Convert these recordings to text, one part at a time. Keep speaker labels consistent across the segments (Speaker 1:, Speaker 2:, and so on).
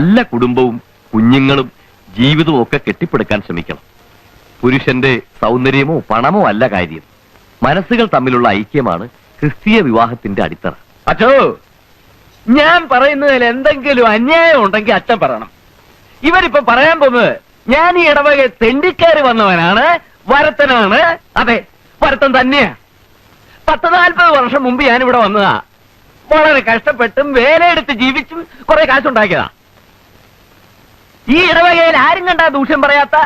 Speaker 1: നല്ല കുടുംബവും കുഞ്ഞുങ്ങളും ജീവിതവും ഒക്കെ കെട്ടിപ്പടുക്കാൻ ശ്രമിക്കണം. പുരുഷന്റെ സൗന്ദര്യമോ പണമോ അല്ല കാര്യം, മനസ്സുകൾ തമ്മിലുള്ള ഐക്യമാണ് ക്രിസ്തീയ വിവാഹത്തിന്റെ അടിത്തറ.
Speaker 2: അച്ഛോ, ഞാൻ പറയുന്നതിൽ എന്തെങ്കിലും അന്യായം ഉണ്ടെങ്കിൽ അച്ഛൻ പറയണം. ഇവരിപ്പോ പറയാൻ പോകുന്നത് ഞാൻ ഈ ഇടവക തെണ്ടിക്കാര് വന്നവനാണ്, വരത്തനാണ്. അതെ, വരത്തൻ തന്നെയാ. 40-40 വർഷം മുമ്പ് ഞാനിവിടെ വന്നതാ. വളരെ കഷ്ടപ്പെട്ടും വേലയെടുത്ത് ജീവിച്ചും കുറെ കാശുണ്ടാക്കിയതാ. ഈ ഇടവകയിൽ ആരും കണ്ടാ ദൂഷ്യം പറയാത്ത,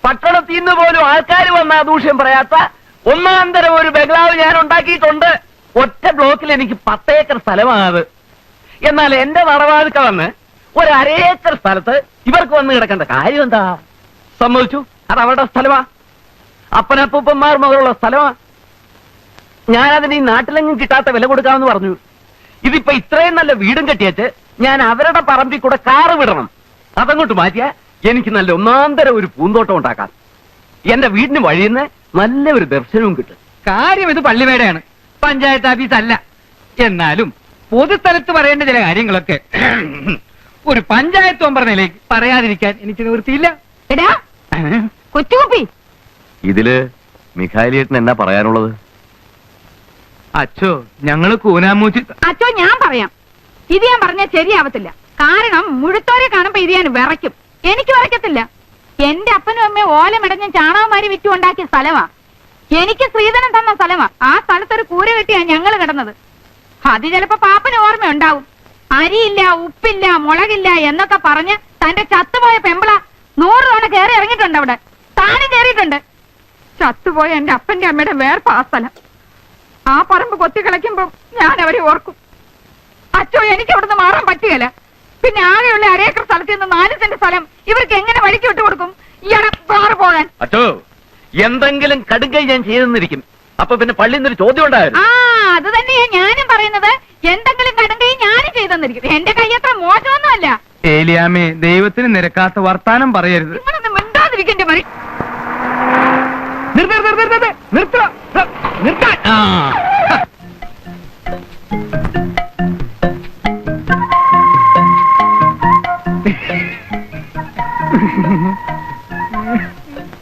Speaker 2: പട്ടണത്തിൽ നിന്ന് പോലും ആൾക്കാർ വന്നാ ദൂഷ്യം പറയാത്ത ഒന്നാന്തരം ഒരു ബംഗ്ലാവ് ഞാൻ ഉണ്ടാക്കിയിട്ടുണ്ട്. ഒറ്റ ബ്ലോക്കിൽ എനിക്ക് 10 ഏക്കർ സ്ഥലമാണത്. എന്നാൽ എന്റെ നടവാതുക്ക വന്ന് ഒരു 1/2 ഏക്കർ സ്ഥലത്ത് ഇവർക്ക് വന്ന് കിടക്കേണ്ട കാര്യം എന്താ? സമ്മതിച്ചു, അത് അവരുടെ സ്ഥലമാ, അപ്പനപ്പൂപ്പന്മാർ മുതലുള്ള സ്ഥലമാ. ഞാനതിന് ഈ നാട്ടിലെങ്ങും കിട്ടാത്ത വില കൊടുക്കാമെന്ന് പറഞ്ഞു. ഇതിപ്പോ ഇത്രയും നല്ല വീടും കെട്ടിയച്ച് ഞാൻ അവരുടെ പറമ്പിൽ കൂടെ കാറ് വിടണം. അതങ്ങോട്ട് മാറ്റിയാ എനിക്ക് നല്ല ഒന്നാന്തരം ഒരു പൂന്തോട്ടം ഉണ്ടാക്കാം. എന്റെ വീടിന് വഴിയുന്ന നല്ല ഒരു ദർശനവും കിട്ടും.
Speaker 3: കാര്യം ഇത് പള്ളിമേടയാണ്, പഞ്ചായത്ത് ഓഫീസ് അല്ല. എന്നാലും പൊതുസ്ഥലത്ത് പറയേണ്ട ചില കാര്യങ്ങളൊക്കെ ഒരു പഞ്ചായത്ത് മെമ്പർ നിലയ്ക്ക് പറയാതിരിക്കാൻ എനിക്ക് നിവൃത്തിയില്ല.
Speaker 4: കൊച്ചുകുപ്പി,
Speaker 1: ഇതില് മിഖായിലേട്ടൻ എന്നാ പറയാനുള്ളത്?
Speaker 3: അച്ഛോ, ഞങ്ങള് കൂനാമൂച്ചി.
Speaker 4: അച്ചോ, ഞാൻ പറയാം. ഇത് ഞാൻ പറഞ്ഞാൽ ശരിയാവത്തില്ല. കാരണം മുഴുത്തോരെ കാണുമ്പോ ഇത് ഞാൻ വിറയ്ക്കും. എനിക്ക് വിറയ്ക്കത്തില്ല. എന്റെ അപ്പനും അമ്മയും ഓലമിടഞ്ഞ ചാണകമാരി വിറ്റുണ്ടാക്കിയ സ്ഥലമാ. എനിക്ക് ശ്രീധരൻ തന്ന സ്ഥലമാ. ആ സ്ഥലത്തൊരു കൂര കെട്ടിയാ ഞങ്ങൾ കിടന്നത്. അത് ചിലപ്പോ പാപ്പന് ഓർമ്മയുണ്ടാവും. അരിയില്ല, ഉപ്പില്ല, മുളകില്ല എന്നൊക്കെ പറഞ്ഞ് തന്റെ ചത്തുപോയ പെമ്പിള 100 തവണ കയറി ഇറങ്ങിയിട്ടുണ്ട്. അവിടെ താനും കയറിയിട്ടുണ്ട്. ചത്തുപോയ എന്റെ അപ്പന്റെ അമ്മയുടെ വേർപ്പ് ആ സ്ഥലം. ആ പറമ്പ് കൊത്തി കളയ്ക്കുമ്പോ ഞാൻ അവരെ ഓർക്കും. അച്ചോ, എനിക്ക് അവിടുന്ന് മാറാൻ പറ്റുകയില്ല. പിന്നെ ആകെയുള്ള 1/2 ഏക്കർ സ്ഥലത്ത് നിന്ന് 4 സെന്റ് സ്ഥലം ഇവർക്ക് എങ്ങനെ വഴിക്ക് വിട്ടു കൊടുക്കും? ഇയാളെ സാറ് പോകാൻ.
Speaker 2: അച്ഛോ, എന്തെങ്കിലും കടുങ്കൈ ഞാൻ ചെയ്തെന്നിരിക്കും. അപ്പൊ പിന്നെ പള്ളിയിൽ നിന്നൊരു ചോദ്യം ഉണ്ടായിരുന്നു.
Speaker 4: അത് തന്നെയാ ഞാനും പറയുന്നത്. എന്തെങ്കിലും കടുങ്കൈ ഞാനും ചെയ്തെന്നിരിക്കും. എന്റെ കൈ അത്ര മോശമൊന്നുമല്ല.
Speaker 3: ഏലിയാമേ, ദൈവത്തിന് നിരക്കാത്ത വർത്താനം പറയരുത്.
Speaker 4: നിങ്ങളൊന്ന് മിണ്ടാതിരിക്കണ്ടേ മറി.
Speaker 2: നിർത്താൻ.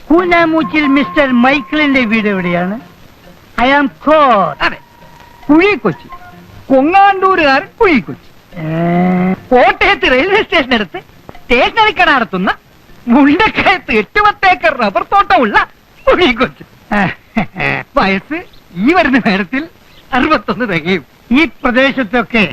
Speaker 5: കൂനാമൂച്ചിൽ മിസ്റ്റർ മൈക്കിളിന്റെ വീട് എവിടെയാണ്? ഐ ആം
Speaker 3: അതെ, കുഴിക്കൊച്ചി. കൊങ്ങാണ്ടൂരുകാരൻ കുഴിക്കൊച്ചി. കോട്ടയത്ത് റെയിൽവേ സ്റ്റേഷനടുത്ത് സ്റ്റേഷനറി കട നടത്തുന്ന മുണ്ടക്കയത്ത് 8-10 ഏക്കർ റബ്ബർ തോട്ടമുള്ള കുഴിക്കൊച്ചി. വയസ്സ് ഈ വരുന്ന നേരത്തിൽ 61 തികയും.
Speaker 5: ഈ പ്രദേശത്തൊക്കെ